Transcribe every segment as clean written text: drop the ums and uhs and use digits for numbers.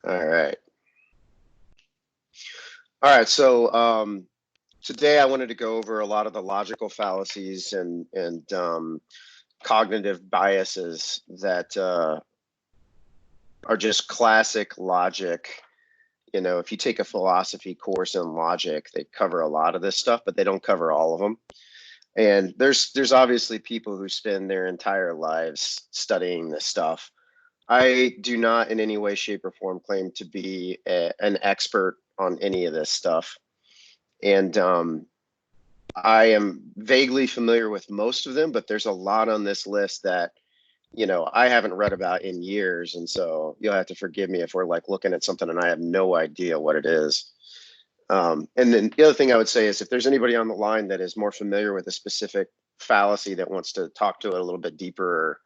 All right. All right. So today I wanted to go over a lot of the logical fallacies and cognitive biases that are just classic logic. You know, if you take a philosophy course in logic, they cover a lot of this stuff, but they don't cover all of them. And there's obviously people who spend their entire lives studying this stuff. I do not in any way, shape, or form claim to be an expert on any of this stuff. And I am vaguely familiar with most of them, but there's a lot on this list that, you know, I haven't read about in years. And so you'll have to forgive me if we're like looking at something and I have no idea what it is. And then the other thing I would say is if there's anybody on the line that is more familiar with a specific fallacy that wants to talk to it a little bit deeper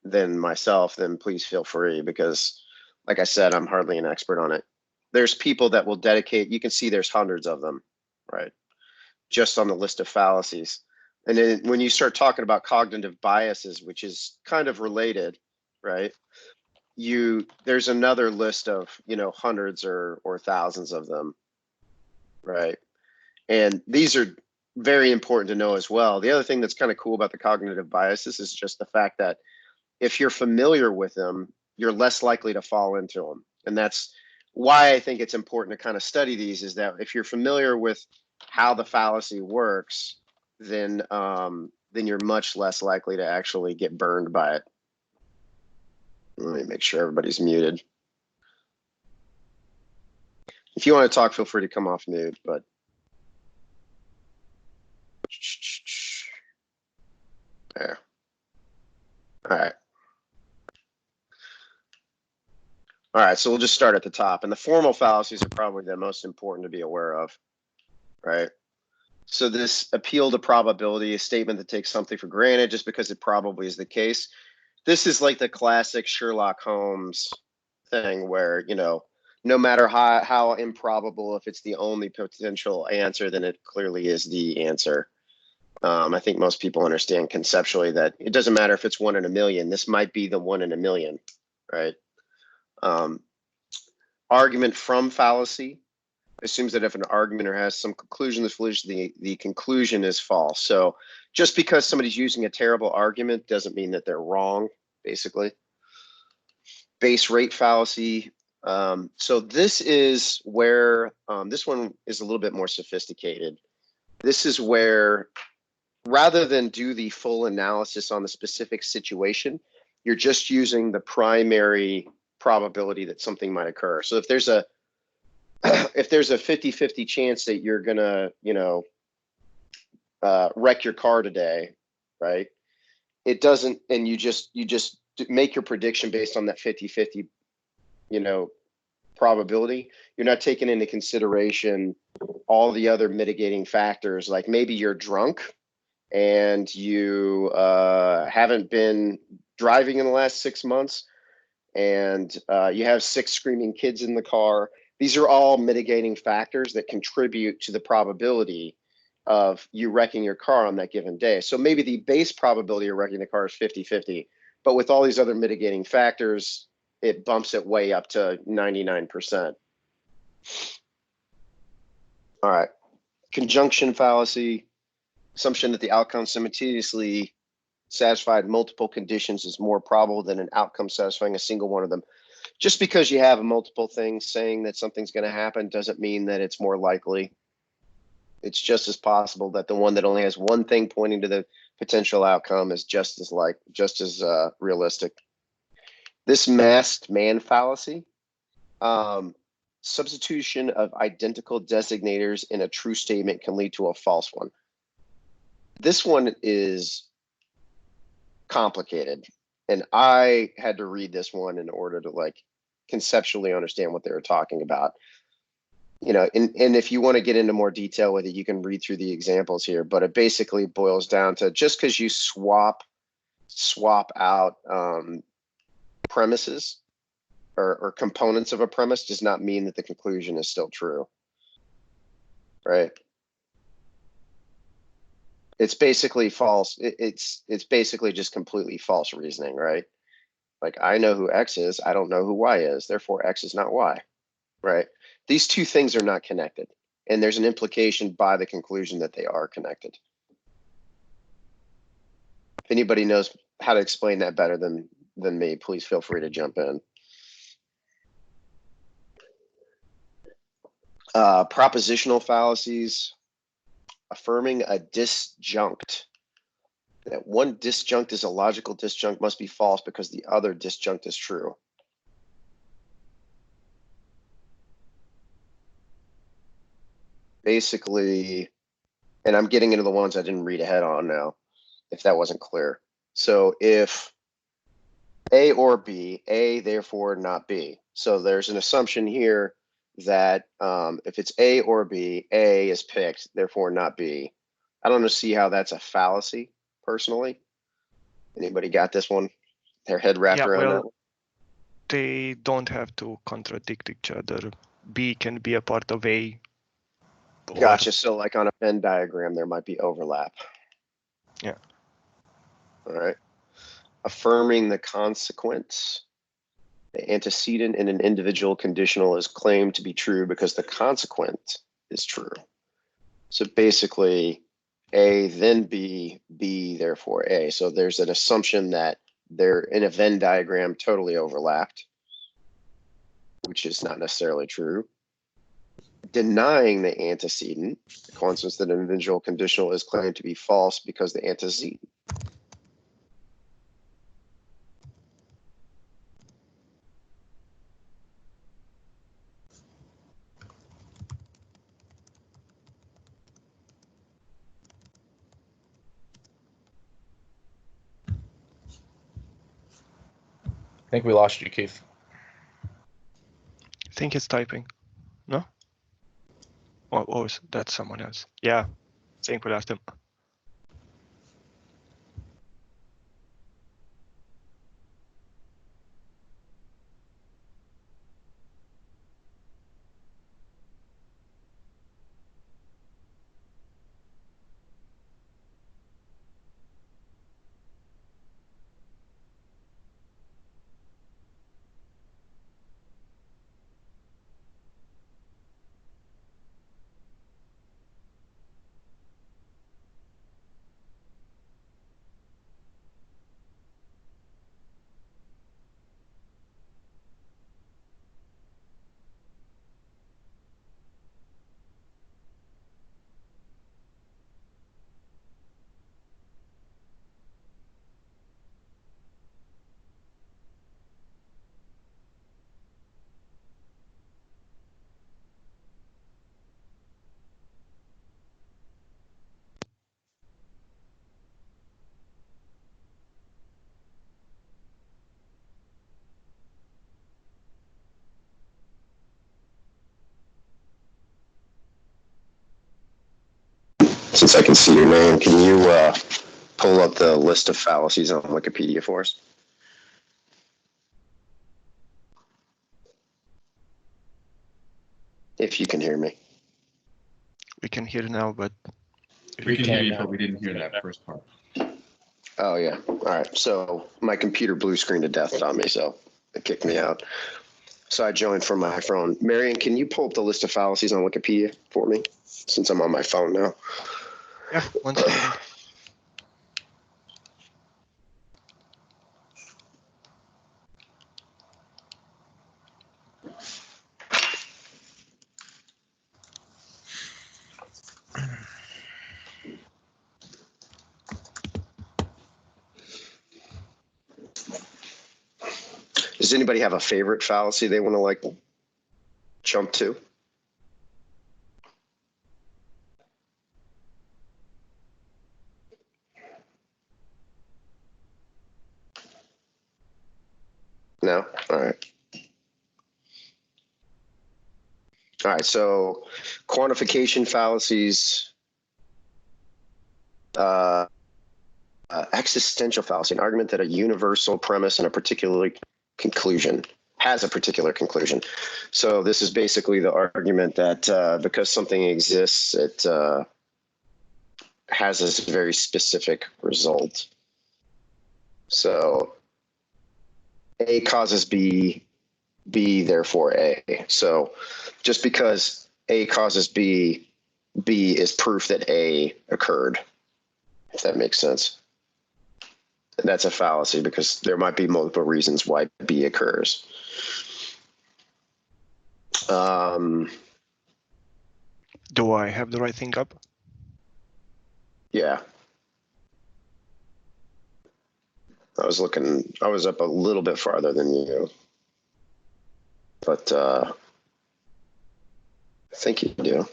than myself, then please feel free, because like I said, I'm hardly an expert on it. There's people that will dedicate, you can see there's hundreds of them, right? Just on the list of fallacies. And then when you start talking about cognitive biases, which is kind of related, right? There's another list of, you know, hundreds or thousands of them, right? And these are very important to know as well. The other thing that's kind of cool about the cognitive biases is just the fact that if you're familiar with them, you're less likely to fall into them. And that's why I think it's important to kind of study these, is that if you're familiar with how the fallacy works, then you're much less likely to actually get burned by it. Let me make sure everybody's muted. If you want to talk, feel free to come off mute, but there. All right. All right, so we'll just start at the top. And the formal fallacies are probably the most important to be aware of, right? So this appeal to probability, a statement that takes something for granted just because it probably is the case. This is like the classic Sherlock Holmes thing where, you know, no matter how improbable, if it's the only potential answer, then it clearly is the answer. I think most people understand conceptually that it doesn't matter if it's 1 in a million. This might be the 1 in a million, right? Argument from fallacy assumes that if an argument has some conclusion that's fallacious, the conclusion is false. So just because somebody's using a terrible argument doesn't mean that they're wrong, basically. Base rate fallacy. So this is where, this one is a little bit more sophisticated. This is where, rather than do the full analysis on the specific situation, you're just using the primary probability that something might occur. So if there's a 50-50 chance that you're gonna, you know, wreck your car today, right? It doesn't, and you just make your prediction based on that 50-50, you know, probability. You're not taking into consideration all the other mitigating factors, like maybe you're drunk and you haven't been driving in the last 6 months, and you have 6 screaming kids in the car. These are all mitigating factors that contribute to the probability of you wrecking your car on that given day. So maybe the base probability of wrecking the car is 50-50, but with all these other mitigating factors, it bumps it way up to 99%. All right. Conjunction fallacy, assumption that the outcome simultaneously satisfied multiple conditions is more probable than an outcome satisfying a single one of them. Just because you have multiple things saying that something's going to happen doesn't mean that it's more likely. It's just as possible that the one that only has one thing pointing to the potential outcome is just as realistic. This masked man fallacy, substitution of identical designators in a true statement can lead to a false one. This one is complicated, and I had to read this one in order to like conceptually understand what they were talking about. You know, and if you want to get into more detail with it, you can read through the examples here, but it basically boils down to just because you swap out premises or components of a premise does not mean that the conclusion is still true, right? It's basically false. It's basically just completely false reasoning, right? Like, I know who X is, I don't know who Y is, therefore X is not Y, right? These two things are not connected, and there's an implication by the conclusion that they are connected. If anybody knows how to explain that better than me, please feel free to jump in. Propositional fallacies, affirming a disjunct. That one disjunct is a logical disjunct must be false because the other disjunct is true. Basically, and I'm getting into the ones I didn't read ahead on now, if that wasn't clear. So if A or B, A therefore not B. So there's an assumption here that if it's A or B, A is picked, therefore not B. I don't see how that's a fallacy, personally. Anybody got this one? Their head wrapped around that one? They don't have to contradict each other. B can be a part of A. Gotcha. So like on a Venn diagram, there might be overlap. Yeah. All right. Affirming the consequence. The antecedent in an individual conditional is claimed to be true because the consequent is true. So basically, A, then B, B, therefore A. So there's an assumption that they're in a Venn diagram totally overlapped, which is not necessarily true. Denying the antecedent, the consequence that an individual conditional is claimed to be false because the antecedent. I think we lost you, Keith. I think it's typing. No? Oh, that's someone else. Yeah, I think we lost him. Since I can see your name, can you pull up the list of fallacies on Wikipedia for us? If you can hear me. We can hear now, but We can hear you, but we didn't hear that first part. Oh, yeah. All right. So my computer blue screened to death on me, so it kicked me out. So I joined from my phone. Marion, can you pull up the list of fallacies on Wikipedia for me, since I'm on my phone now? yeah, 1 second. Does anybody have a favorite fallacy they want to like jump to? No? All right. All right, so quantification fallacies, existential fallacy, an argument that a universal premise and a particular conclusion has a particular conclusion. So this is basically the argument that because something exists, it has a very specific result. So A causes B, B therefore A. So just because A causes B, B is proof that A occurred, if that makes sense. And that's a fallacy because there might be multiple reasons why B occurs. Do I have the right thing up? Yeah. I was up a little bit farther than you, but I think you do.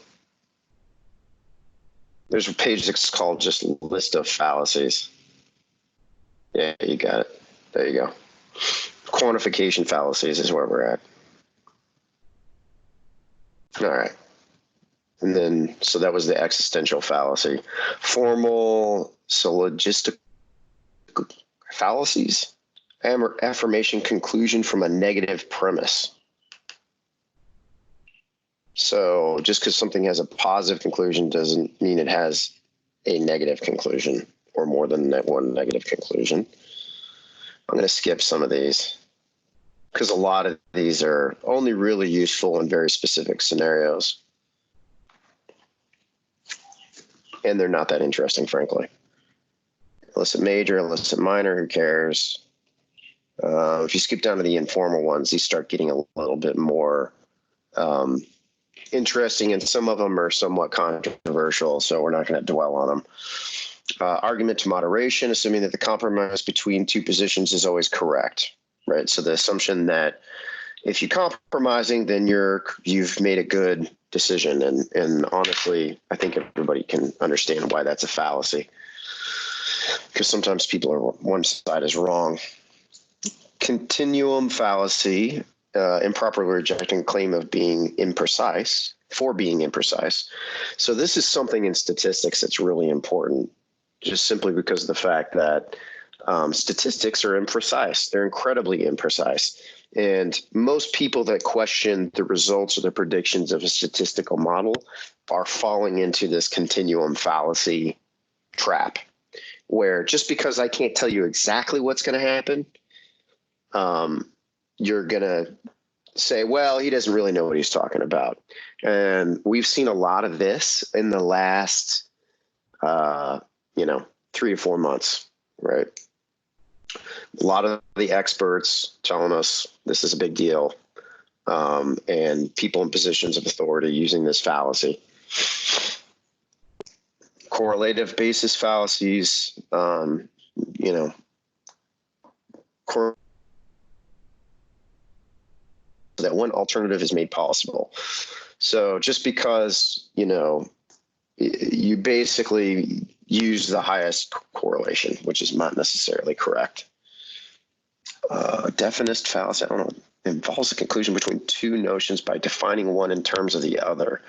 There's a page that's called just list of fallacies. Yeah, you got it. There you go. Quantification fallacies is where we're at. All right. And then, so that was the existential fallacy. Formal syllogistic fallacies, affirmation conclusion from a negative premise. So just because something has a positive conclusion doesn't mean it has a negative conclusion or more than that one negative conclusion. I'm going to skip some of these because a lot of these are only really useful in very specific scenarios. And they're not that interesting, frankly. Illicit major, illicit minor, who cares? If you skip down to the informal ones, these start getting a little bit more interesting, and some of them are somewhat controversial, so we're not going to dwell on them. Argument to moderation, assuming that the compromise between two positions is always correct, right? So the assumption that if you're compromising, then you've made a good decision, and honestly, I think everybody can understand why that's a fallacy, because sometimes people are one side is wrong. Continuum fallacy, improperly rejecting claim of being imprecise for being imprecise. So this is something in statistics that's really important, just simply because of the fact that statistics are imprecise. They're incredibly imprecise. And most people that question the results or the predictions of a statistical model are falling into this continuum fallacy trap, where just because I can't tell you exactly what's going to happen, you're going to say, well, he doesn't really know what he's talking about. And we've seen a lot of this in the last, 3 to 4 months, right? A lot of the experts telling us this is a big deal, and people in positions of authority using this fallacy. Correlative basis fallacies, that one alternative is made possible. So just because, you basically use the highest correlation, which is not necessarily correct. Definist fallacy, I don't know, involves a conclusion between two notions by defining one in terms of the other,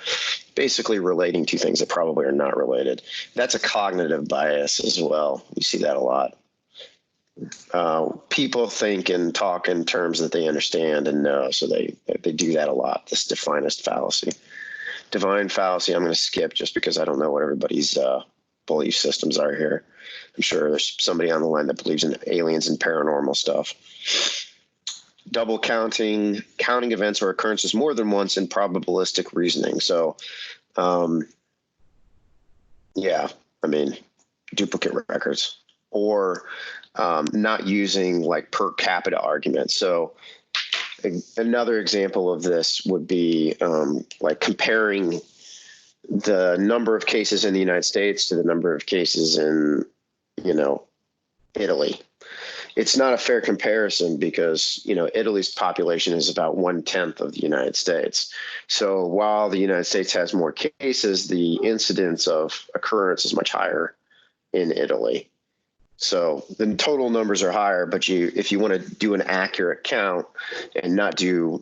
basically relating two things that probably are not related. That's a cognitive bias as well. You see that a lot. People think and talk in terms that they understand and know, so they do that a lot, this definist fallacy. Divine fallacy, I'm going to skip just because I don't know what everybody's belief systems are here. I'm sure there's somebody on the line that believes in aliens and paranormal stuff. Double counting events or occurrences more than once in probabilistic reasoning. So, duplicate records, or not using like per capita arguments. So another example of this would be like comparing the number of cases in the United States to the number of cases in, Italy. It's not a fair comparison because, Italy's population is about 1/10 of the United States. So while the United States has more cases, the incidence of occurrence is much higher in Italy. So the total numbers are higher, but if you want to do an accurate count and not do,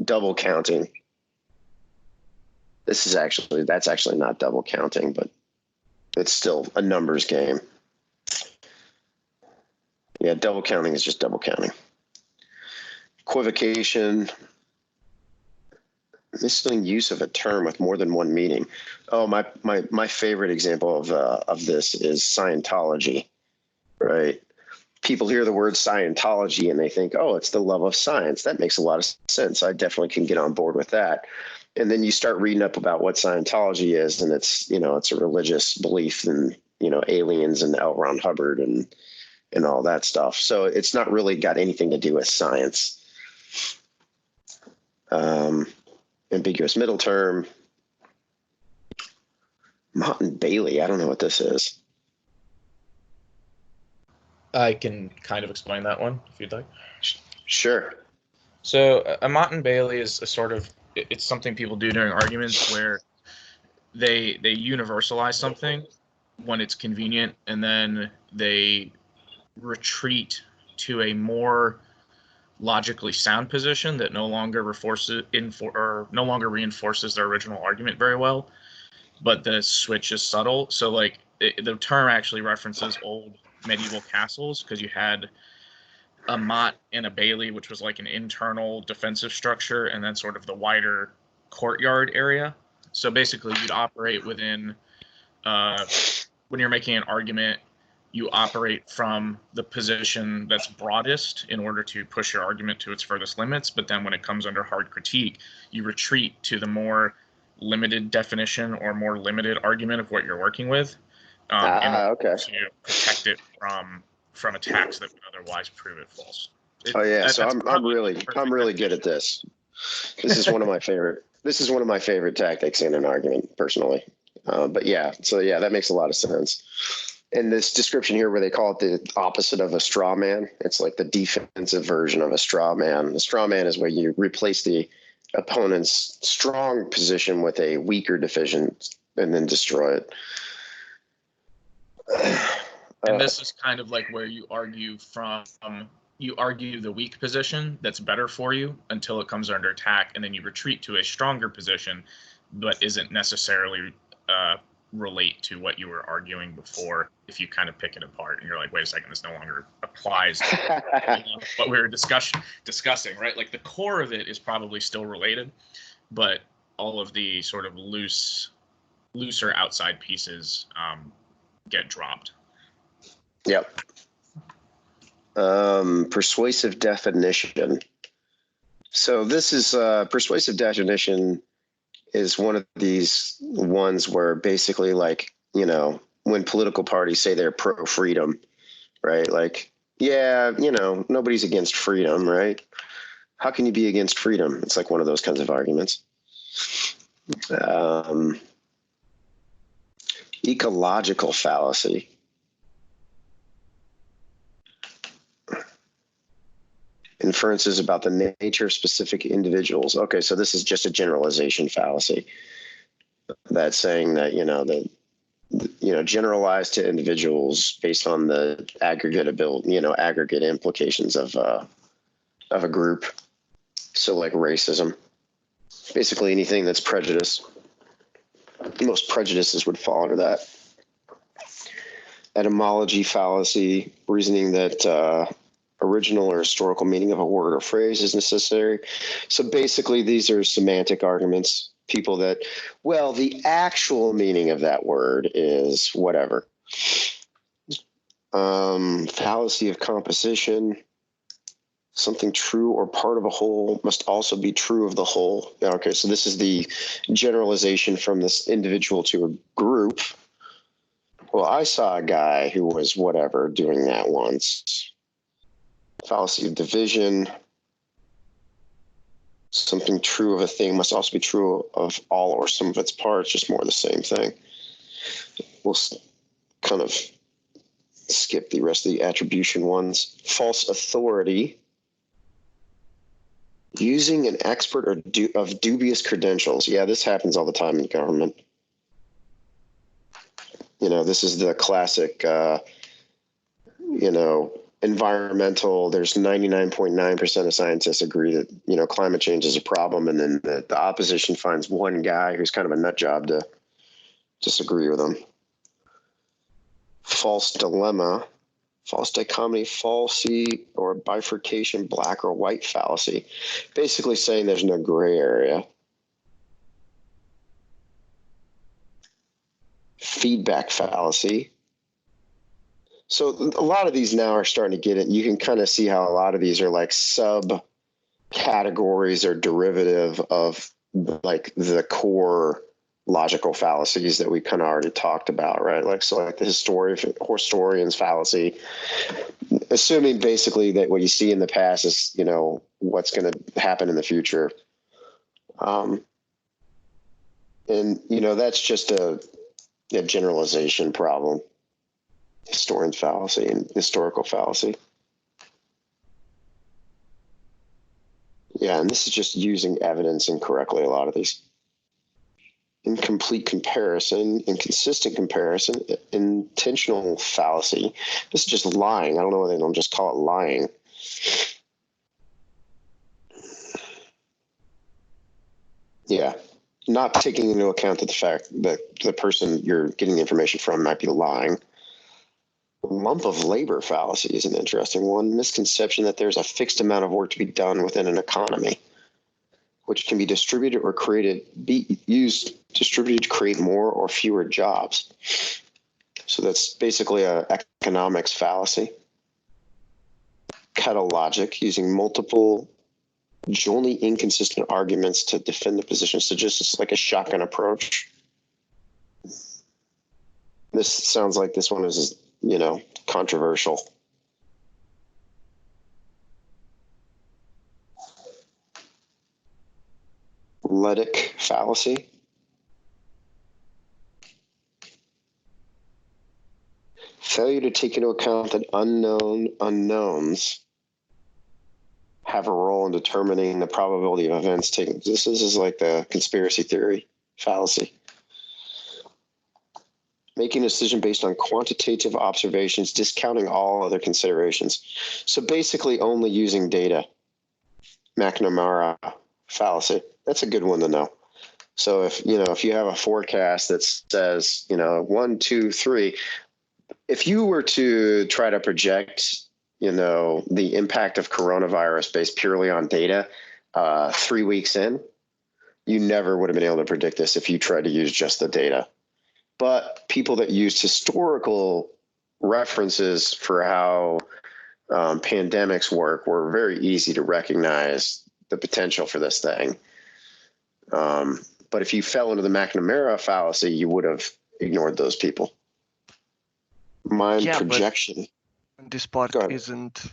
double counting, that's actually not double counting, but it's still a numbers game. Yeah, double counting is just double counting. Equivocation, misleading use of a term with more than one meaning. Oh, my favorite example of this is Scientology, right? people hear the word Scientology and they think, oh, it's the love of science. That makes a lot of sense. I definitely can get on board with that. And then you start reading up about what Scientology is, and it's, it's a religious belief in, aliens and L. Ron Hubbard and all that stuff. So it's not really got anything to do with science. Ambiguous middle term. Mott and Bailey, I don't know what this is. I can kind of explain that one if you'd like. Sure. So a Mott and Bailey is a sort of, it's something people do during arguments where they universalize something when it's convenient, and then they retreat to a more logically sound position that no longer reinforces their original argument very well, but the switch is subtle. So like the term actually references old medieval castles, because you had a Mott and a Bailey, which was like an internal defensive structure, and then sort of the wider courtyard area. So basically you'd operate within when you're making an argument, you operate from the position that's broadest in order to push your argument to its furthest limits. But then when it comes under hard critique, you retreat to the more limited definition or more limited argument of what you're working with, in order to protect it from attacks that would otherwise prove it false. So I'm really good at this. This is one of my favorite. This is one of my favorite tactics in an argument, personally. But yeah, that makes a lot of sense. And this description here, where they call it the opposite of a straw man, it's like the defensive version of a straw man. The straw man is where you replace the opponent's strong position with a weaker division and then destroy it. And this is kind of like where you argue the weak position that's better for you until it comes under attack, and then you retreat to a stronger position, but isn't necessarily relate to what you were arguing before. If you kind of pick it apart and you're like, wait a second, this no longer applies to what we were discussing, right? Like the core of it is probably still related, but all of the sort of looser outside pieces get dropped. Yep. Persuasive definition. So this is persuasive definition is one of these ones where basically, like, when political parties say they're pro-freedom, right? Like, yeah, nobody's against freedom, right? How can you be against freedom? It's like one of those kinds of arguments. Ecological fallacy. Inferences about the nature of specific individuals. Okay, so this is just a generalization fallacy. That's saying that, generalized to individuals based on the aggregate ability, aggregate implications of a group. So like racism, basically anything that's prejudice. Most prejudices would fall under that. Etymology fallacy, reasoning that original or historical meaning of a word or phrase is necessary. So basically these are semantic arguments. People that, well, the actual meaning of that word is whatever. Fallacy of composition. Something true or part of a whole must also be true of the whole. Okay, so this is the generalization from this individual to a group. Well, I saw a guy who was whatever doing that once. Fallacy of division. Something true of a thing must also be true of all or some of its parts, just more of the same thing. We'll kind of skip the rest of the attribution ones. False authority. Using an expert or of dubious credentials. Yeah, this happens all the time in government. This is the classic, environmental. There's 99.9% of scientists agree that, climate change is a problem. And then the opposition finds one guy who's kind of a nut job to disagree with them. False dilemma, false dichotomy, falsy or bifurcation, black or white fallacy. Basically saying there's no gray area. Feedback fallacy. So a lot of these now are starting to get it. You can kind of see how a lot of these are like subcategories or derivative of like the core logical fallacies that we kind of already talked about, right? Like, so like the historian's fallacy, assuming basically that what you see in the past is, you know, what's going to happen in the future. And, you know, that's just a generalization problem. Historian fallacy and historical fallacy. Yeah, and this is just using evidence incorrectly, a lot of these. Incomplete comparison, inconsistent comparison, intentional fallacy. This is just lying. I don't know why they don't just call it lying. Yeah, not taking into account that the fact that the person you're getting the information from might be lying. Lump of labor fallacy is an interesting one. Misconception that there's a fixed amount of work to be done within an economy, which can be distributed or distributed to create more or fewer jobs. So that's basically a economics fallacy. Catalogic, using multiple jointly inconsistent arguments to defend the position. So just like a shotgun approach. This sounds like this one is, you know, controversial. Logistic fallacy. Failure to take into account that unknown unknowns have a role in determining the probability of events taking. This is like the conspiracy theory fallacy. Making a decision based on quantitative observations, discounting all other considerations. So basically only using data. McNamara fallacy. That's a good one to know. So if you have a forecast that says, 1, 2, 3, if you were to try to project, the impact of coronavirus based purely on data 3 weeks in, you never would have been able to predict this if you tried to use just the data. But people that used historical references for how pandemics work were very easy to recognize the potential for this thing. But if you fell into the McNamara fallacy, you would have ignored those people. Mind projection. But this part isn't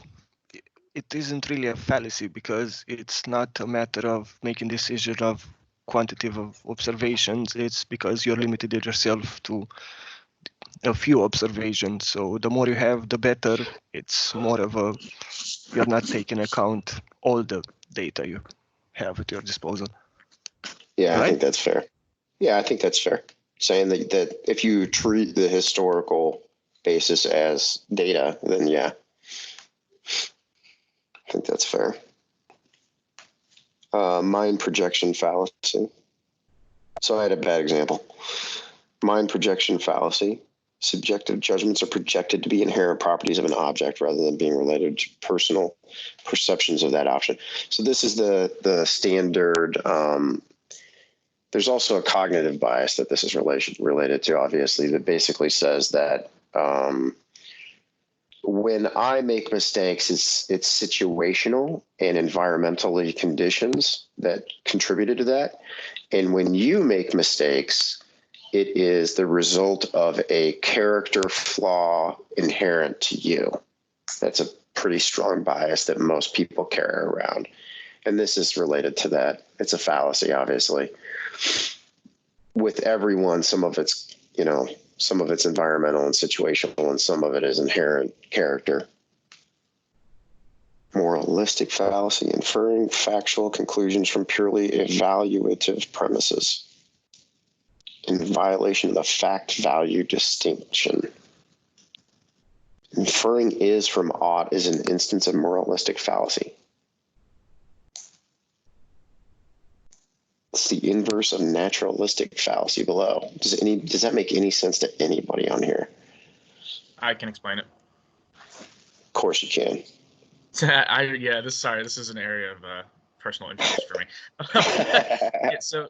really a fallacy because it's not a matter of making decision of quantitative of observations. It's because you're limited yourself to a few observations. So the more you have, the better. It's more of you're not taking account all the data you have at your disposal. Yeah, right? I think that's fair. Yeah, I think that's fair. Saying that if you treat the historical basis as data, then yeah, I think that's fair. Mind projection fallacy. So I had a bad example. Mind projection fallacy. Subjective judgments are projected to be inherent properties of an object rather than being related to personal perceptions of that option. So this is the standard. There's also a cognitive bias that this is related to, obviously, that basically says that when I make mistakes, it's situational and environmentally conditions that contributed to that. And when you make mistakes, it is the result of a character flaw inherent to you. That's a pretty strong bias that most people carry around. And this is related to that. It's a fallacy, obviously. With everyone, some of it's environmental and situational, and some of it is inherent character. Moralistic fallacy, inferring factual conclusions from purely evaluative premises in violation of the fact-value distinction. Inferring is from ought is an instance of moralistic fallacy. It's the inverse of naturalistic fallacy below. Does that make any sense to anybody on here? I can explain it. Of course you can. This is an area of personal interest for me. Yeah, so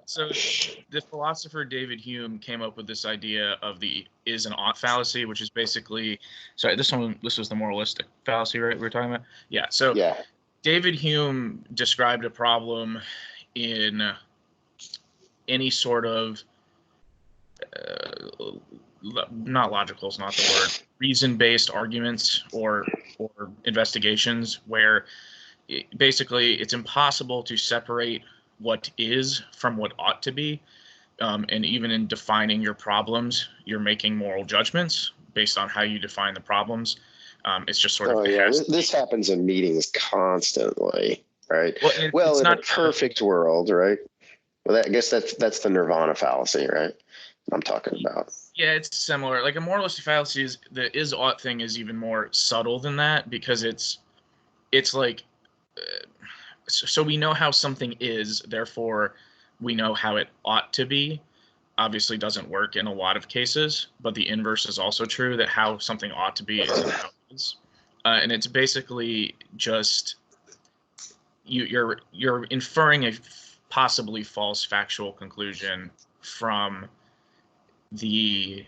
the philosopher David Hume came up with this idea of the is and ought fallacy, which is basically, sorry, this was the moralistic fallacy, right? We were talking about? Yeah. So Yeah. David Hume described a problem in any sort of not logical is not the word, reason-based arguments or investigations where basically it's impossible to separate what is from what ought to be. And even in defining your problems, you're making moral judgments based on how you define the problems. It's just sort of. Oh yeah, this happens in meetings constantly, right? Well, in a perfect world, right? Well, I guess that's the Nirvana fallacy, right? I'm talking about. Yeah, it's similar. Like a moralistic fallacy is the is ought thing is even more subtle than that because it's like so we know how something is, therefore we know how it ought to be. Obviously doesn't work in a lot of cases, but the inverse is also true, that how something ought to be isn't how it is. And it's basically just you're inferring a possibly false factual conclusion from the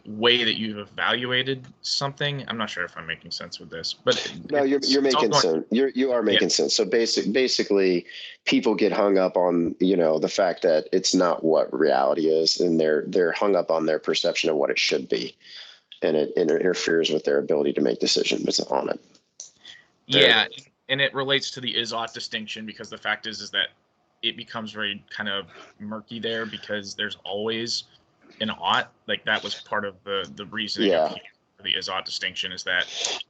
way that you've evaluated something. I'm not sure if I'm making sense with this, but no, you're making sense. You are making sense. So basically, people get hung up on the fact that it's not what reality is, and they're hung up on their perception of what it should be, and it interferes with their ability to make decisions on it. Yeah, and it relates to the is ought distinction because the fact is that it becomes very kind of murky there because there's always an ought. Like that was part of the reasoning of the is ought distinction, is that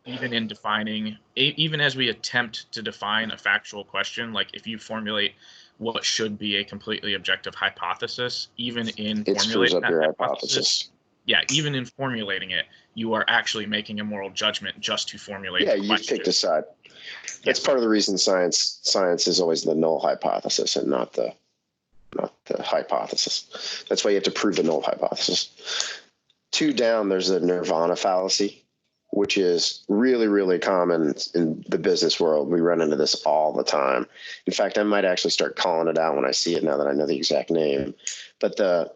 even in defining, even as we attempt to define a factual question, like if you formulate what should be a completely objective hypothesis, even in formulating that hypothesis, even in formulating it, you are actually making a moral judgment just to formulate the question. You picked a side. That's part of the reason science is always the null hypothesis and not the hypothesis. That's why you have to prove the null hypothesis. 2 down, there's the Nirvana fallacy, which is really, really common in the business world. We run into this all the time. In fact, I might actually start calling it out when I see it now that I know the exact name. But the,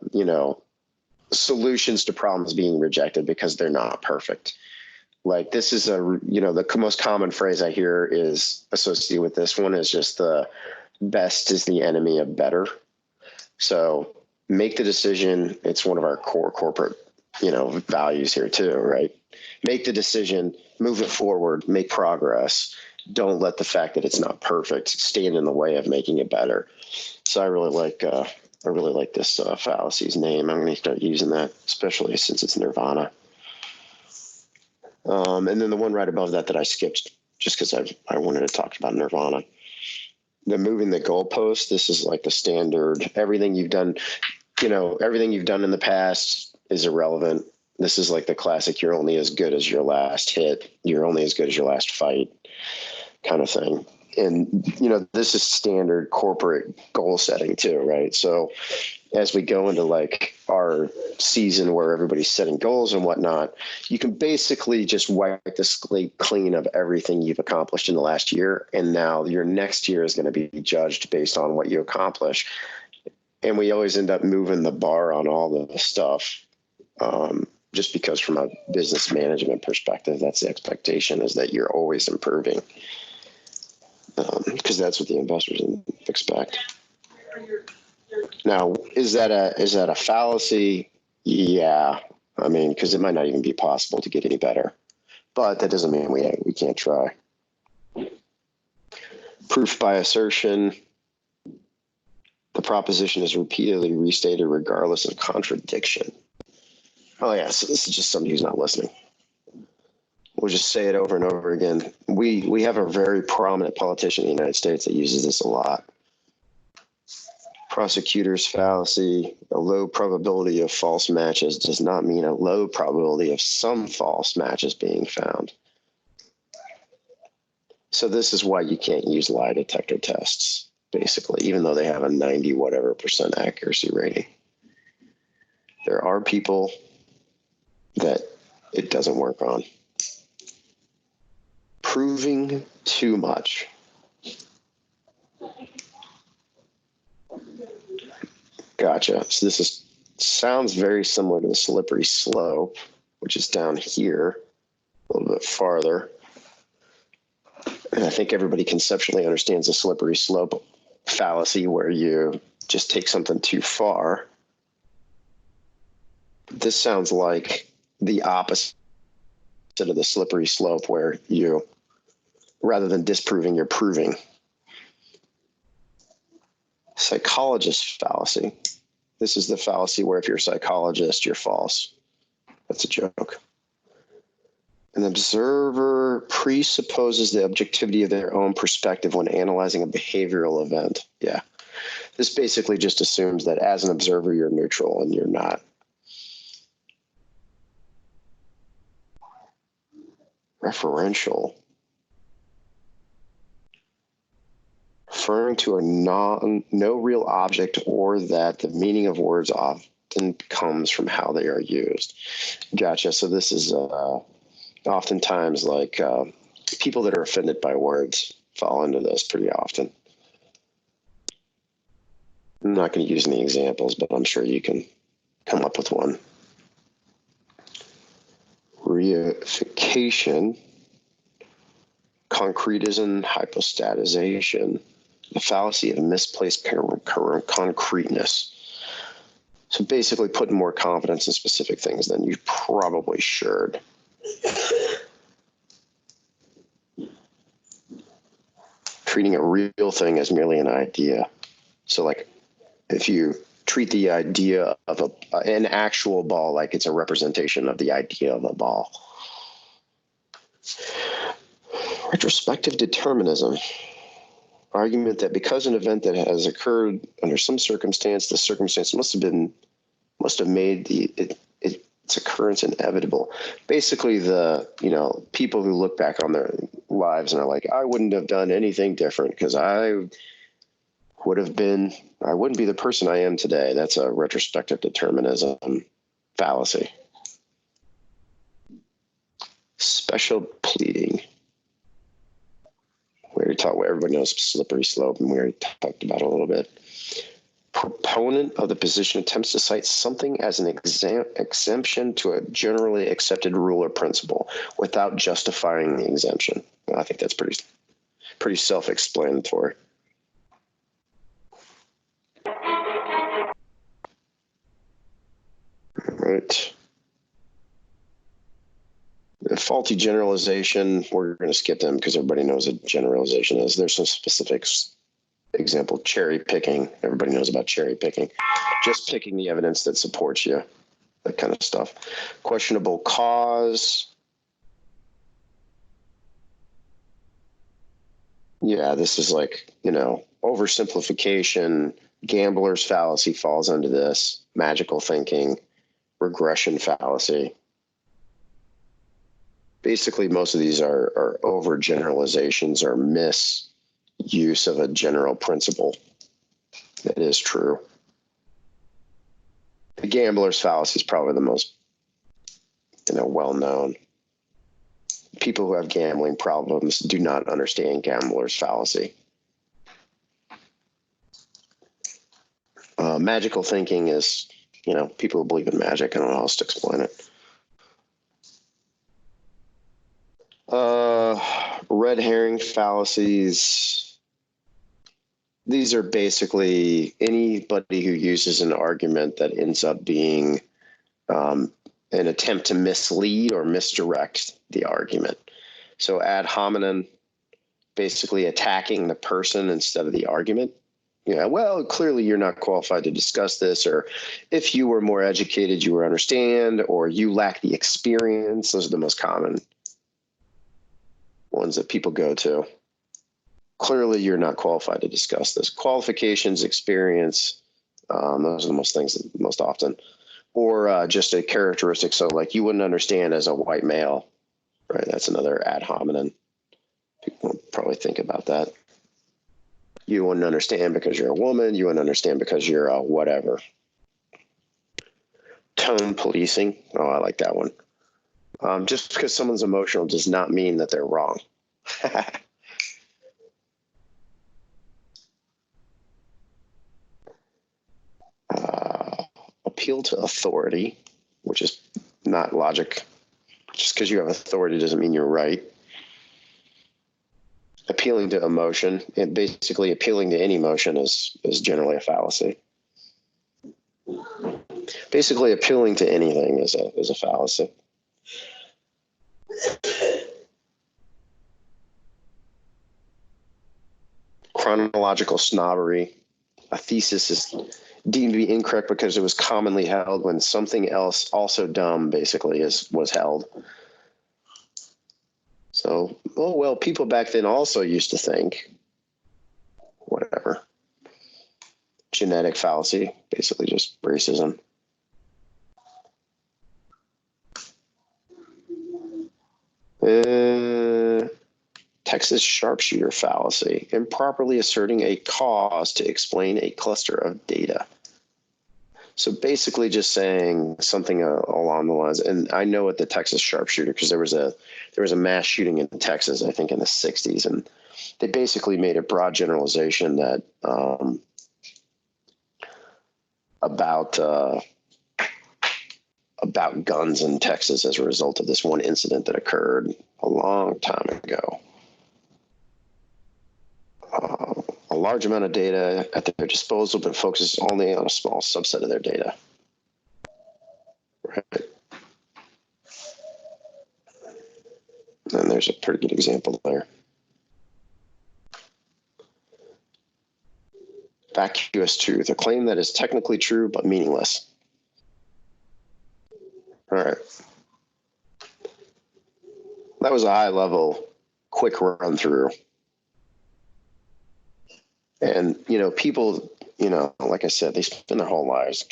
solutions to problems being rejected because they're not perfect. Like this is the most common phrase I hear is associated with this one is just the best is the enemy of better. So make the decision. It's one of our core corporate, values here too, right? Make the decision, move it forward, make progress. Don't let the fact that it's not perfect stand in the way of making it better. So I really like this fallacy's name. I'm going to start using that, especially since it's Nirvana. And then the one right above that I skipped just because I wanted to talk about Nirvana. The moving the goalpost, this is like the standard. Everything you've done in the past is irrelevant. This is like the classic, you're only as good as your last hit. You're only as good as your last fight kind of thing. And, this is standard corporate goal setting too, right? So as we go into like our season where everybody's setting goals and whatnot, you can basically just wipe the slate clean of everything you've accomplished in the last year. And now your next year is going to be judged based on what you accomplish. And we always end up moving the bar on all the stuff. Just because from a business management perspective, that's the expectation, is that you're always improving. Because that's what the investors expect. Now, is that a fallacy? Yeah, I mean, because it might not even be possible to get any better, but that doesn't mean we can't try. Proof by assertion. The proposition is repeatedly restated regardless of contradiction. Oh yeah, so this is just somebody who's not listening. We'll just say it over and over again. We have a very prominent politician in the United States that uses this a lot. Prosecutor's fallacy, a low probability of false matches does not mean a low probability of some false matches being found. So this is why you can't use lie detector tests, basically, even though they have a 90% accuracy rating. There are people that it doesn't work on. Proving too much. Gotcha. So sounds very similar to the slippery slope, which is down here a little bit farther. And I think everybody conceptually understands the slippery slope fallacy, where you just take something too far. This sounds like the opposite of the slippery slope, where you, rather than disproving, you're proving. Psychologist fallacy. This is the fallacy where if you're a psychologist, you're false. That's a joke. An observer presupposes the objectivity of their own perspective when analyzing a behavioral event. Yeah. This basically just assumes that as an observer, you're neutral, and you're not. Referential. Referring to a no real object, or that the meaning of words often comes from how they are used. Gotcha. So this is oftentimes like people that are offended by words fall into this pretty often. I'm not going to use any examples, but I'm sure you can come up with one. Reification, concretism, hypostatization, the fallacy of misplaced concreteness. So basically putting more confidence in specific things than you probably should. Treating a real thing as merely an idea. So like if you treat the idea of an actual ball like it's a representation of the idea of a ball. Retrospective determinism. Argument that because an event that has occurred under some circumstance, the circumstance must have made its occurrence inevitable. Basically, people who look back on their lives and are like, I wouldn't have done anything different because I wouldn't be the person I am today. That's a retrospective determinism fallacy. Special pleading. We already talked, everybody knows slippery slope, and we already talked about it a little bit. Proponent of the position attempts to cite something as an exemption to a generally accepted rule or principle without justifying the exemption. I think that's pretty self-explanatory. Right. The faulty generalization, we're going to skip them because everybody knows what generalization is. There's some specifics. Example, cherry picking. Everybody knows about cherry picking. Just picking the evidence that supports you, that kind of stuff. Questionable cause. Yeah, this is like, oversimplification. Gambler's fallacy falls under this. Magical thinking. Regression fallacy. Basically, most of these are overgeneralizations or misuse of a general principle that is true. The gambler's fallacy is probably the most, well-known. People who have gambling problems do not understand gambler's fallacy. Magical thinking is, people who believe in magic. I don't know how else to explain it. Red herring fallacies. These are basically anybody who uses an argument that ends up being an attempt to mislead or misdirect the argument. So ad hominem, basically attacking the person instead of the argument. Well, clearly you're not qualified to discuss this, or if you were more educated, you would understand, or you lack the experience. Those are the most common ones that people go to. Clearly you're not qualified to discuss this. Qualifications, experience, those are the most often. Or just a characteristic. So like you wouldn't understand as a white male, right? That's another ad hominem. People will probably think about that. You wouldn't understand because you're a woman. You wouldn't understand because you're a whatever. Tone policing. Oh, I like that one. Just because someone's emotional does not mean that they're wrong. appeal to authority, which is not logic. Just because you have authority doesn't mean you're right. Appealing to emotion, and basically appealing to any emotion is generally a fallacy. Basically, appealing to anything is a fallacy. Chronological snobbery. A thesis is deemed to be incorrect because it was commonly held when something else, also dumb, basically was held. So, oh well, people back then also used to think. Whatever. Genetic fallacy, basically just racism. Texas sharpshooter fallacy, improperly asserting a cause to explain a cluster of data. So basically just saying something along the lines, and I know what the Texas sharpshooter, because there was a mass shooting in Texas, I think in the 60s, and they basically made a broad generalization that about guns in Texas as a result of this one incident that occurred a long time ago. A large amount of data at their disposal, but focuses only on a small subset of their data. Right. And there's a pretty good example there. Vacuous truth, a claim that is technically true but meaningless. All right. That was a high-level, quick run-through. And, people, like I said, they spend their whole lives,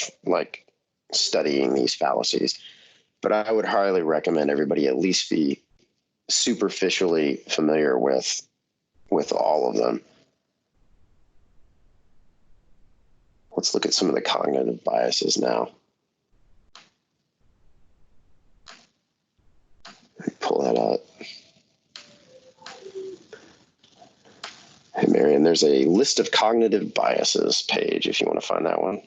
studying these fallacies. But I would highly recommend everybody at least be superficially familiar with all of them. Let's look at some of the cognitive biases now. Pull that up. Hey, Marion, there's a list of cognitive biases page if you want to find that one.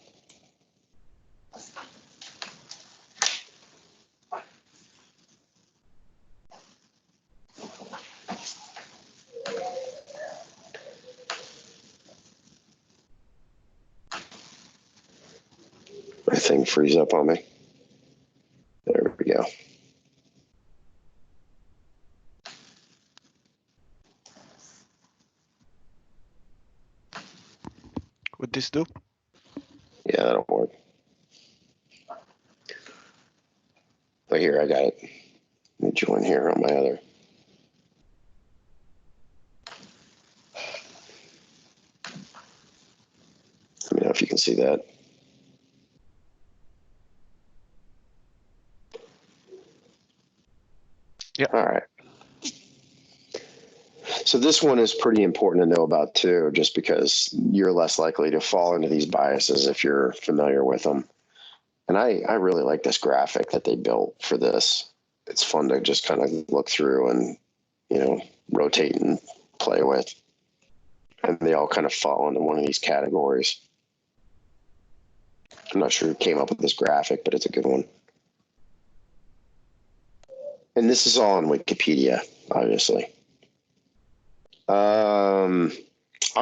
My thing frees up on me. There we go. Would this do? Yeah, that'll work. But here, I got it. Let me join here on my other. Let me know if you can see that. Yeah. All right. So this one is pretty important to know about too, just because you're less likely to fall into these biases if you're familiar with them. And I really like this graphic that they built for this. It's fun to just kind of look through and, rotate and play with. And they all kind of fall into one of these categories. I'm not sure who came up with this graphic, but it's a good one. And this is all on Wikipedia, obviously. I'm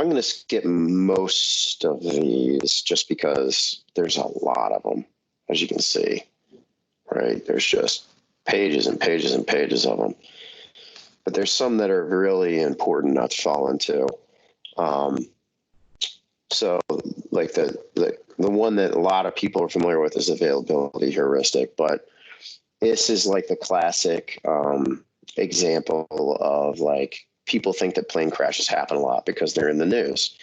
going to skip most of these just because there's a lot of them, as you can see, right? There's just pages and pages and pages of them. But there's some that are really important not to fall into. So like the one that a lot of people are familiar with is availability heuristic, but this is like the classic example of like people think that plane crashes happen a lot because they're in the news.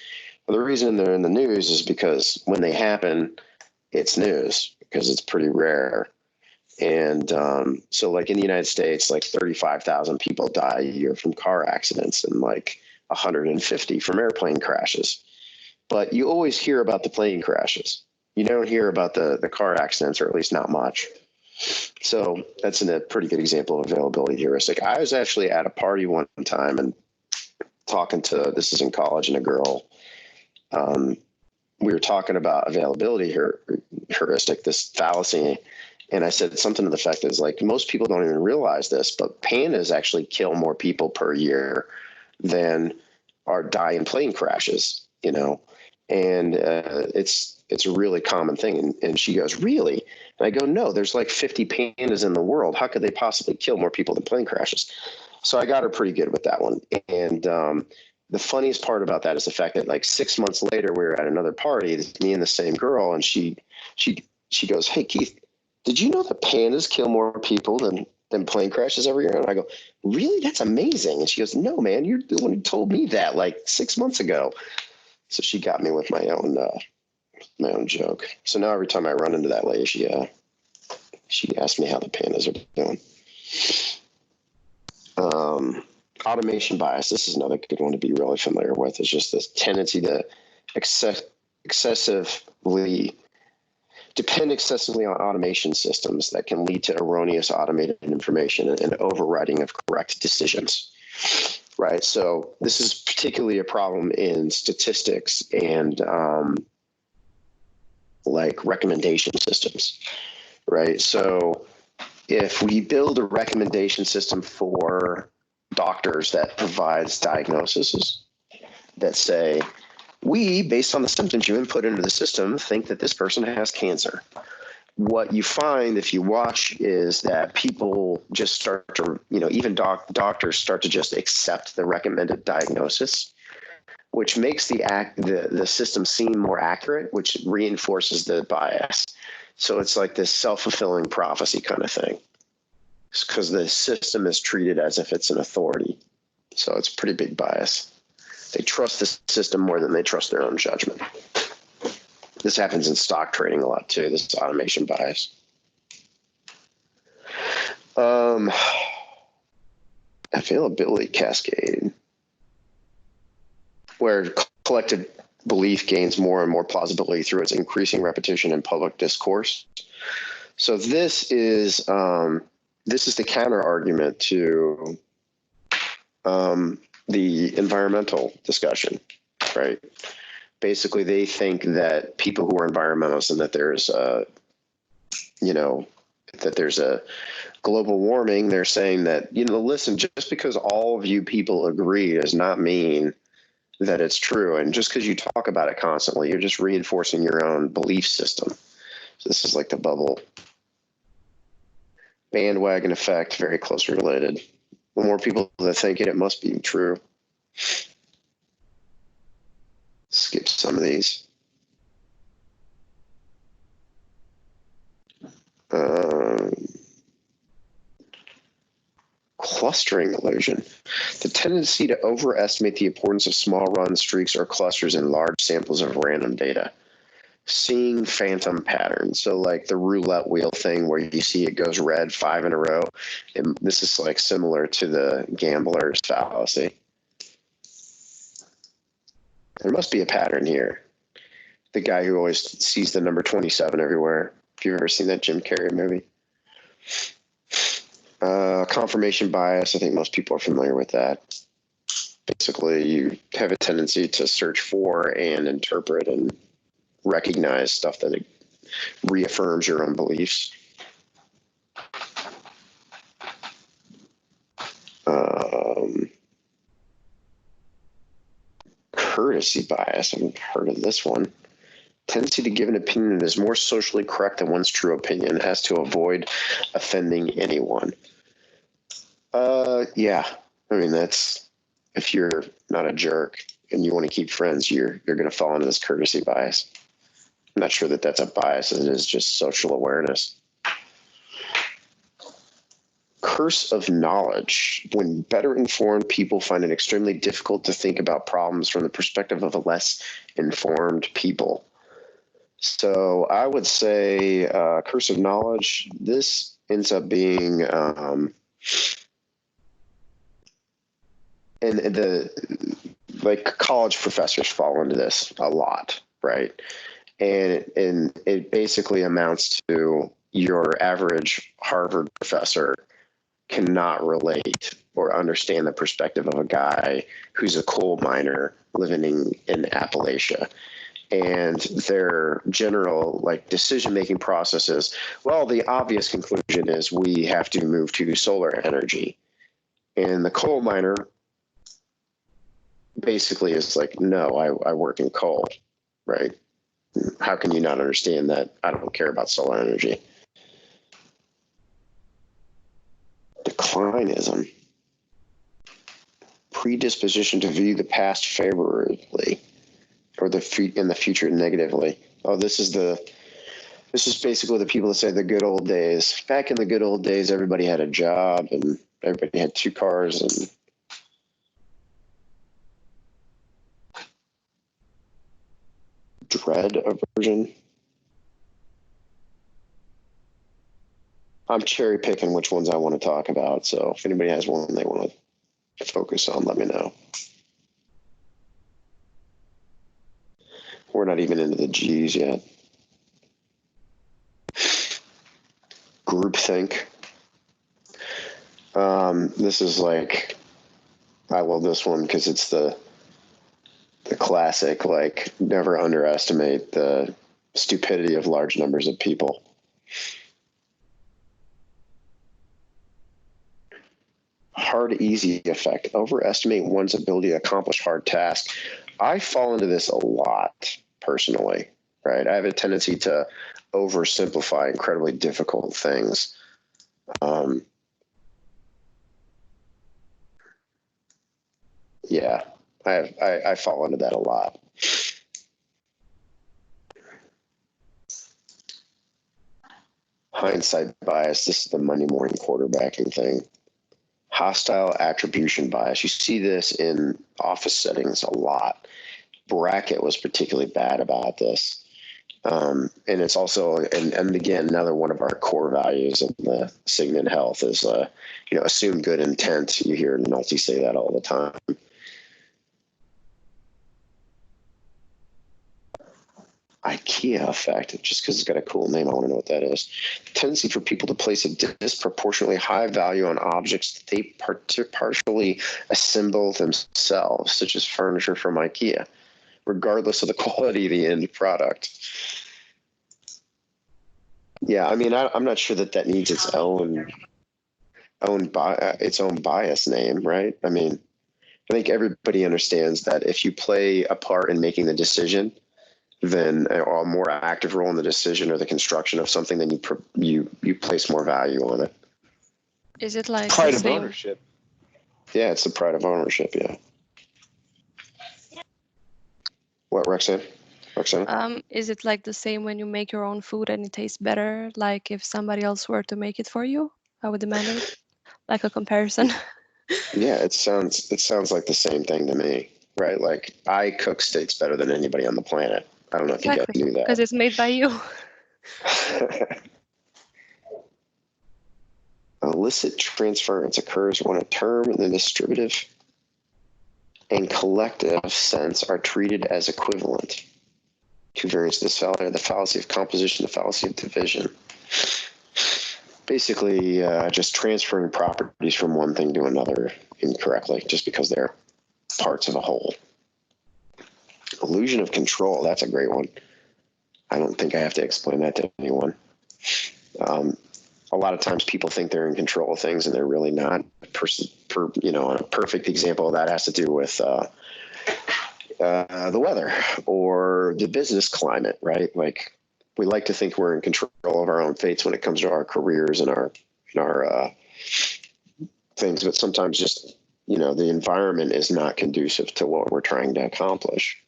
Well, the reason they're in the news is because when they happen, it's news because it's pretty rare. And so like in the United States, like 35,000 people die a year from car accidents and like 150 from airplane crashes. But you always hear about the plane crashes. You don't hear about the car accidents, or at least not much. So that's a pretty good example of availability heuristic. I was actually at a party one time and talking to, this is in college, and a girl we were talking about availability heuristic, this fallacy. And I said something to the effect is like, most people don't even realize this, but pandas actually kill more people per year than are die in plane crashes, you know? And it's a really common thing. And she goes, really? And I go, no, there's like 50 pandas in the world. How could they possibly kill more people than plane crashes? So I got her pretty good with that one. And the funniest part about that is the fact that like 6 months later, we were at another party, it's me and the same girl, and she goes, hey, Keith, did you know that pandas kill more people than plane crashes every year? And I go, really? That's amazing. And she goes, no, man, you're the one who told me that like 6 months ago. So she got me with my own joke. So now every time I run into that lady, she asks me how the pandas are doing. Automation bias. This is another good one to be really familiar with. It's just this tendency to depend excessively on automation systems that can lead to erroneous automated information and overriding of correct decisions. Right. So this is particularly a problem in statistics and like recommendation systems. Right. So if we build a recommendation system for doctors that provides diagnoses that say, we, based on the symptoms you input into the system, think that this person has cancer. What you find if you watch is that people just start to, even doctors start to just accept the recommended diagnosis, which makes the system seem more accurate, which reinforces the bias. So it's like this self-fulfilling prophecy kind of thing. It's because the system is treated as if it's an authority. So it's a pretty big bias. They trust the system more than they trust their own judgment. This happens in stock trading a lot too, this automation bias. Availability cascade, where collective belief gains more and more plausibility through its increasing repetition in public discourse. So this is the counter argument to the environmental discussion, right? Basically, they think that people who are environmentalists and that there's a global warming, they're saying that, listen, just because all of you people agree does not mean that it's true. And just because you talk about it constantly, you're just reinforcing your own belief system. So this is like the bubble bandwagon effect, very closely related. The more people that think it, it must be true. Skip some of these. Clustering illusion. The tendency to overestimate the importance of small run streaks or clusters in large samples of random data. Seeing phantom patterns. So like the roulette wheel thing where you see it goes red 5 in a row. And this is like similar to the gambler's fallacy. There must be a pattern here. The guy who always sees the number 27 everywhere. If you've ever seen that Jim Carrey movie. Confirmation bias. I think most people are familiar with that. Basically, you have a tendency to search for and interpret and recognize stuff that reaffirms your own beliefs. Courtesy bias. I haven't heard of this one. Tendency to give an opinion that is more socially correct than one's true opinion as to avoid offending anyone. Yeah. I mean, that's, if you're not a jerk and you want to keep friends, you're going to fall into this courtesy bias. I'm not sure that that's a bias. It is just social awareness. Curse of knowledge. When better informed people find it extremely difficult to think about problems from the perspective of a less informed people. So I would say curse of knowledge, this ends up being, and like college professors fall into this a lot, right? And it basically amounts to your average Harvard professor cannot relate or understand the perspective of a guy who's a coal miner living in Appalachia. and their general like decision-making processes, well, the obvious conclusion is we have to move to solar energy. And the coal miner basically is like, no, I work in coal, right? How can you not understand that I don't care about solar energy? Declinism. Predisposition to view the past favorably or in the future negatively. Oh, this is basically the people that say the good old days. Back in the good old days, everybody had a job and everybody had 2 cars and dread aversion. I'm cherry picking which ones I want to talk about. So if anybody has one they want to focus on, let me know. We're not even into the G's yet. Groupthink. This is like, I love this one because it's the classic, like, never underestimate the stupidity of large numbers of people. Hard, easy effect. Overestimate one's ability to accomplish hard tasks. I fall into this a lot personally, right? I have a tendency to oversimplify incredibly difficult things. Yeah, I fall into that a lot. Hindsight bias. This is the Monday morning quarterbacking thing. Hostile attribution bias. You see this in office settings a lot. Brackett was particularly bad about this. And it's also, and again, another one of our core values in the Sigmund Health is, assume good intent. You hear Nolte say that all the time. IKEA effect, just because it's got a cool name, I want to know what that is. Tendency for people to place a disproportionately high value on objects that they partially assemble themselves, such as furniture from IKEA, regardless of the quality of the end product. Yeah, I mean, I'm not sure that needs its own bias name, right? I mean, I think everybody understands that if you play a part in making the decision, then a more active role in the decision or the construction of something, then you place more value on it. Is it like pride of ownership? Yeah, it's the pride of ownership. Yeah. What, Roxanne? Is it like the same when you make your own food and it tastes better? Like if somebody else were to make it for you, I would imagine, like a comparison. Yeah, it sounds like the same thing to me, right? Like I cook steaks better than anybody on the planet. I don't know if Exactly, you guys knew that. because it's made by you. Illicit transference occurs when a term in the distributive and collective sense are treated as equivalent. 2 variants of this fallacy are the fallacy of composition, the fallacy of division. Basically, just transferring properties from one thing to another incorrectly, just because they're parts of a whole. Illusion of control, that's a great one. I don't think I have to explain that to anyone. A lot of times people think they're in control of things and they're really not. A perfect example of that has to do with the weather or the business climate, right? Like we like to think we're in control of our own fates when it comes to our careers and our things, but sometimes just, the environment is not conducive to what we're trying to accomplish.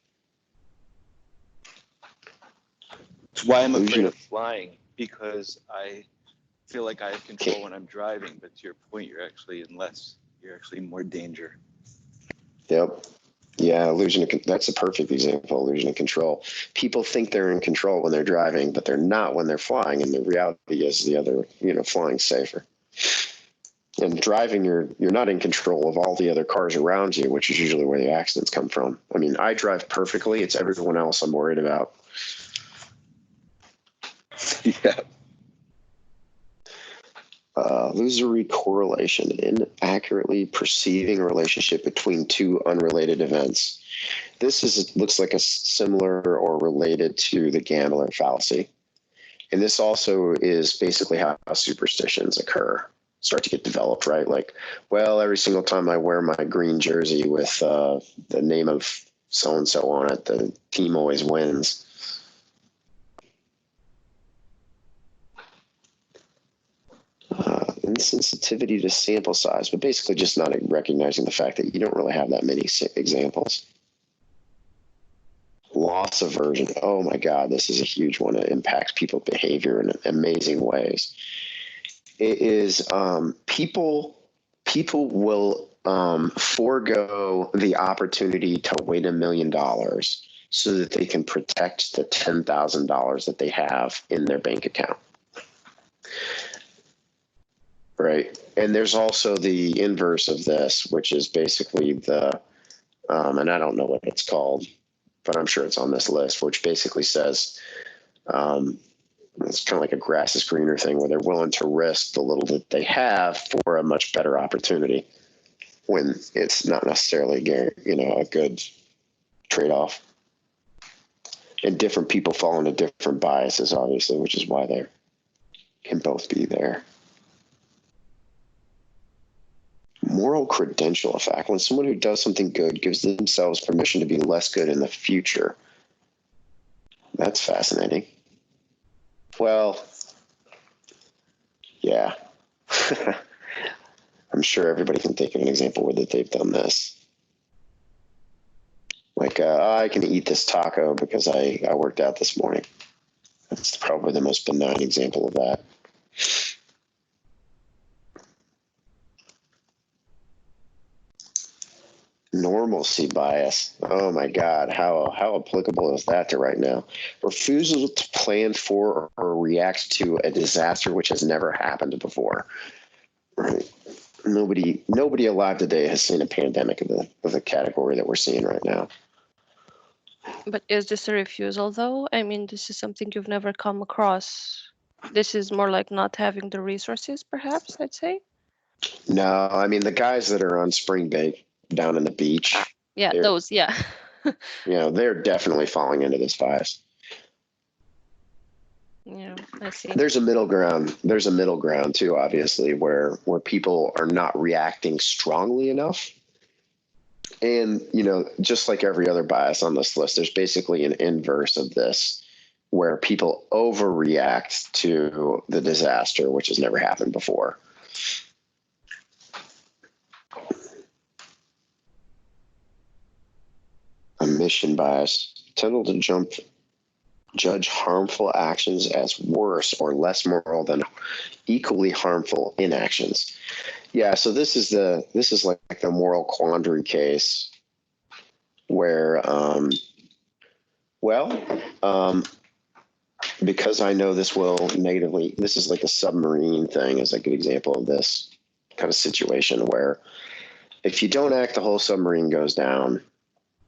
That's why I'm afraid of flying, because I feel like I have control when I'm driving, but to your point, you're actually in more danger. Yep. Yeah, that's a perfect example, illusion of control. People think they're in control when they're driving, but they're not when they're flying, and the reality is the other, flying's safer. And driving, you're not in control of all the other cars around you, which is usually where the accidents come from. I mean, I drive perfectly. It's everyone else I'm worried about. Yeah. Illusory correlation, inaccurately perceiving a relationship between 2 unrelated events. looks like a similar or related to the gambler fallacy. And this also is basically how superstitions start to get developed, right? Like, well, every single time I wear my green jersey with the name of so-and-so on it, the team always wins. Insensitivity to sample size, but basically just not recognizing the fact that you don't really have that many examples. Loss aversion. Oh my God, this is a huge one. It impacts people's behavior in amazing ways. It is people will forego the opportunity to win $1 million so that they can protect the $10,000 that they have in their bank account. Right. And there's also the inverse of this, which is basically the, and I don't know what it's called, but I'm sure it's on this list, which basically says it's kind of like a grass is greener thing where they're willing to risk the little that they have for a much better opportunity when it's not necessarily, a good trade-off. And different people fall into different biases, obviously, which is why they can both be there. Moral credential effect. When someone who does something good gives themselves permission to be less good in the future. That's fascinating. Well, yeah. I'm sure everybody can think of an example where they've done this. Like, I can eat this taco because I worked out this morning. That's probably the most benign example of that. Normalcy bias. Oh my God, how applicable is that to right now? Refusal to plan for or react to a disaster which has never happened before. Right. Nobody alive today has seen a pandemic of the category that we're seeing right now. But is this a refusal, though? I mean, this is something you've never come across. This is more like not having the resources, perhaps, I'd say. No, I mean, the guys that are on spring break down in the beach. Yeah, those, yeah. They're definitely falling into this bias. Yeah, I see. There's a middle ground. There's a middle ground too, obviously, where people are not reacting strongly enough. And, just like every other bias on this list, there's basically an inverse of this where people overreact to the disaster, which has never happened before. Omission bias. Tend to judge harmful actions as worse or less moral than equally harmful inactions. Yeah, so this is like the moral quandary case where, because I know this will negatively, this is like a submarine thing is a good example of this kind of situation where if you don't act, the whole submarine goes down,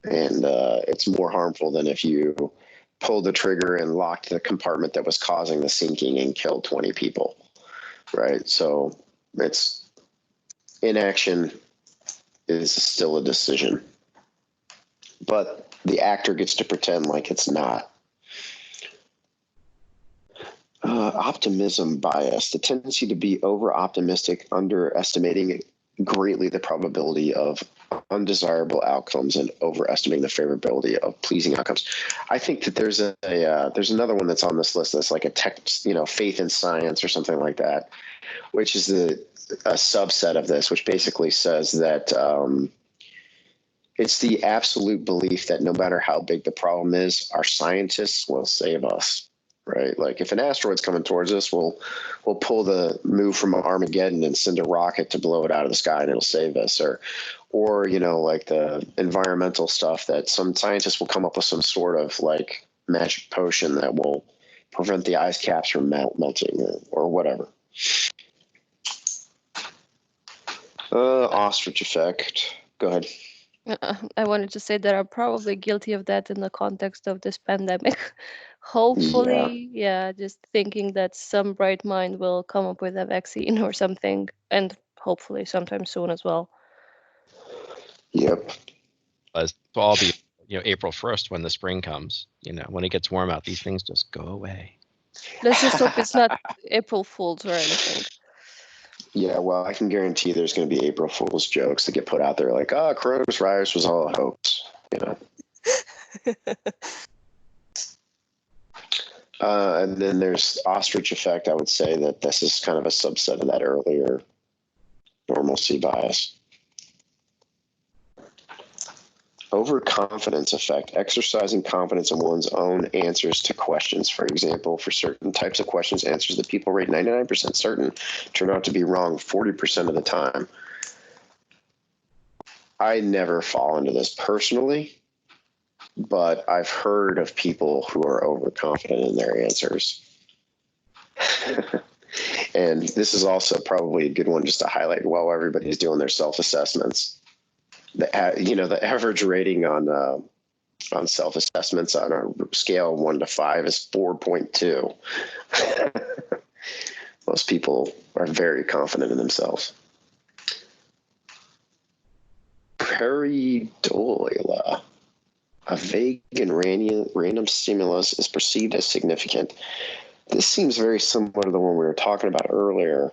and it's more harmful than if you pulled the trigger and locked the compartment that was causing the sinking and killed 20 people, right? So it's inaction is still a decision, but the actor gets to pretend like it's not. Optimism bias, the tendency to be over-optimistic, underestimating greatly the probability of undesirable outcomes and overestimating the favorability of pleasing outcomes. I think that there's there's another one that's on this list that's like a faith in science or something like that, which is a subset of this, which basically says that it's the absolute belief that no matter how big the problem is, our scientists will save us. Right, like if an asteroid's coming towards us, we'll pull the move from Armageddon and send a rocket to blow it out of the sky, and it'll save us. Or like the environmental stuff that some scientists will come up with some sort of like magic potion that will prevent the ice caps from melting or whatever. Ostrich effect. Go ahead. I wanted to say that I'm probably guilty of that in the context of this pandemic. Hopefully, just thinking that some bright mind will come up with a vaccine or something, and hopefully sometime soon as well. Yep. So I'll be April 1st when the spring comes. When it gets warm out, these things just go away. Let's just hope it's not April Fools or anything. Yeah, well, I can guarantee there's going to be April Fool's jokes that get put out there like, coronavirus was all a hoax, and then there's ostrich effect. I would say that this is kind of a subset of that earlier normalcy bias. Overconfidence effect, exercising confidence in one's own answers to questions. For example, for certain types of questions, answers that people rate 99% certain turn out to be wrong 40% of the time. I never fall into this personally, but I've heard of people who are overconfident in their answers. And this is also probably a good one just to highlight while everybody's doing their self-assessments. The average rating on self-assessments on a scale of 1 to 5 is 4.2. Most people are very confident in themselves. Pareidolia. A vague and random stimulus is perceived as significant. This seems very similar to the one we were talking about earlier,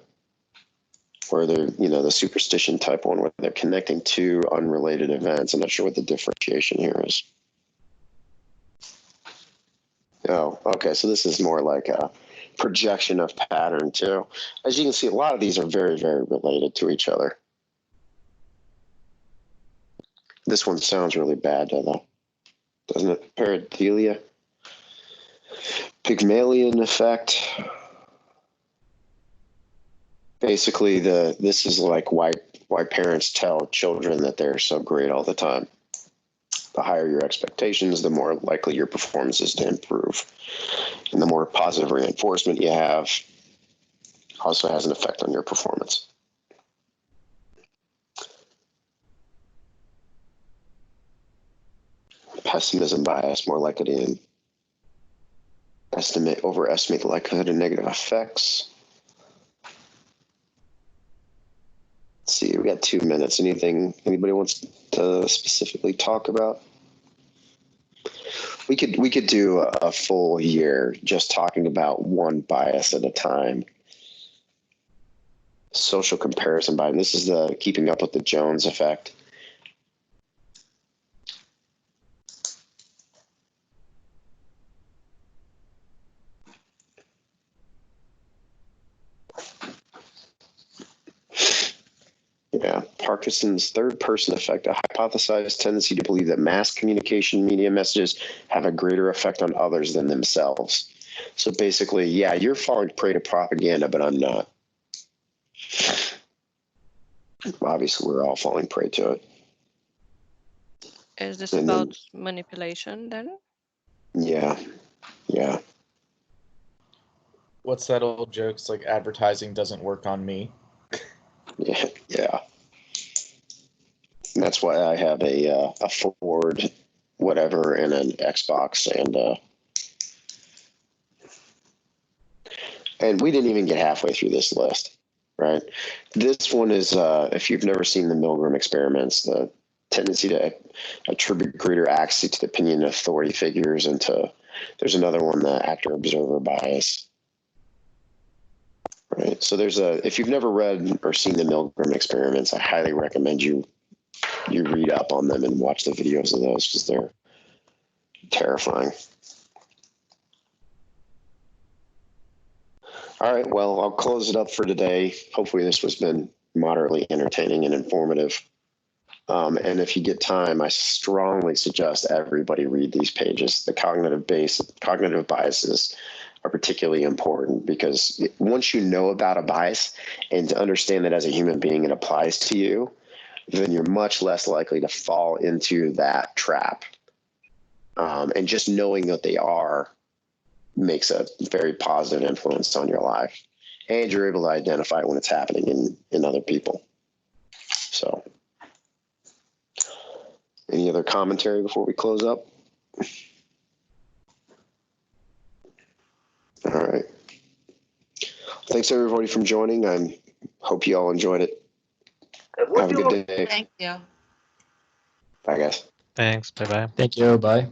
where they're, the superstition type one, where they're connecting two unrelated events. I'm not sure what the differentiation here is. Oh, okay. So this is more like a projection of pattern too. As you can see, a lot of these are very, very related to each other. This one sounds really bad, though, doesn't it? Pareidolia. Pygmalion effect. Basically, this is like why parents tell children that they're so great all the time. The higher your expectations, the more likely your performance is to improve. And the more positive reinforcement you have also has an effect on your performance. Pessimism bias, more likely to overestimate the likelihood of negative effects. Let's see, we got 2 minutes. Anybody wants to specifically talk about? We could do a full year just talking about one bias at a time. Social comparison bias. This is the keeping up with the Jones effect. Yeah, Parkinsons' third-person effect, a hypothesized tendency to believe that mass communication media messages have a greater effect on others than themselves. So basically, yeah, you're falling prey to propaganda, but I'm not. Obviously, we're all falling prey to it. Is this about manipulation then? Yeah. What's that old joke? It's like advertising doesn't work on me. Yeah. And that's why I have a Ford, whatever, and an Xbox, and we didn't even get halfway through this list, right? This one is, if you've never seen the Milgram experiments, the tendency to attribute greater accuracy to the opinion of authority figures, and there's another one, the actor-observer bias. Right. So if you've never read or seen the Milgram experiments, I highly recommend you read up on them and watch the videos of those, because they're terrifying. All right. Well, I'll close it up for today. Hopefully this has been moderately entertaining and informative. And if you get time, I strongly suggest everybody read these pages. The cognitive biases are particularly important, because once you know about a bias and to understand that as a human being it applies to you, then you're much less likely to fall into that trap. And just knowing that they are makes a very positive influence on your life. And you're able to identify when it's happening in other people. So, any other commentary before we close up? All right. Thanks everybody for joining. I hope you all enjoyed it. Have a good day. Thank you. Bye, guys. Thanks. Bye bye. Thank you. Bye.